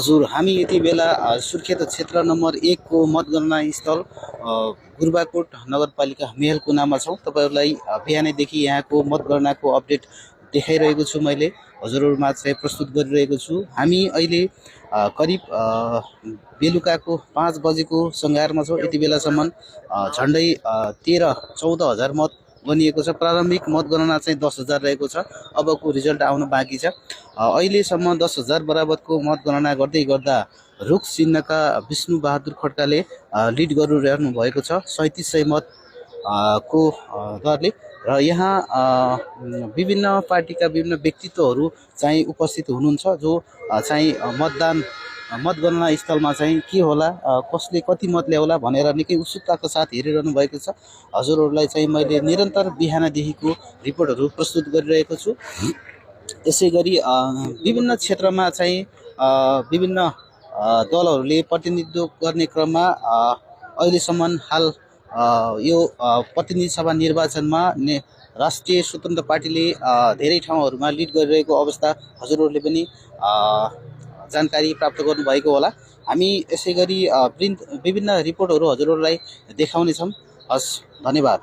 हजुर, हामी यति बेला सुर्खेत क्षेत्र नम्बर 1 को मतगणना स्थल गुरुबाकोट नगरपालिका मेहलकुनामा छौँ। तपाईँहरूलाई बिहानैदेखि यहाँको मतगणनाको अपडेट देखाइरहेको छु। मैले हजुरहरूमा चाहिँ प्रस्तुत गरिरहेको छु। हामी अहिले करिब बेलुकाको 5 बजेको सङ्घारमा छौँ। यति बेलासम्म झन्डै 13-14 हजार मत गनिएको छ। प्रारम्भिक मतगणना चाहिँ 10,000 रहेको छ। अबको रिजल्ट आउन बाँकी छ। अहिलेसम्म 10,000 बराबरको मतगणना गर्दै गर्दा रुख चिन्हका विष्णु बहादुर खड्काले लिड गरिरहनु भएको छ 3700 मत को दरले। र यहाँ विभिन्न पार्टीका विभिन्न व्यक्तित्वहरू चाहिँ उपस्थित हुनुहुन्छ, जो चाहिँ मतगणना स्थलमा चाहिँ के होला, कसले कति मत ल्याउला भनेर निकै उत्सुकताको साथ हेरिरहनु भएको छ। हजुरहरूलाई चाहिँ मैले निरन्तर बिहानदेखिको रिपोर्टहरू प्रस्तुत गरिरहेको छु। यसै गरी विभिन्न क्षेत्रमा चाहिँ विभिन्न दलहरूले प्रतिनिधित्व गर्ने क्रममा अहिलेसम्म हाल यो प्रतिनिधि सभा निर्वाचनमा राष्ट्रिय स्वतन्त्र पार्टीले धेरै ठाउँहरूमा लिड गरिरहेको अवस्था हजुरहरूले पनि जानकारी प्राप्त गर्नुभएको होला। हामी यसै गरी विभिन्न रिपोर्टहरू हजुरहरूलाई देखाउनेछौँ। हस्, धन्यवाद।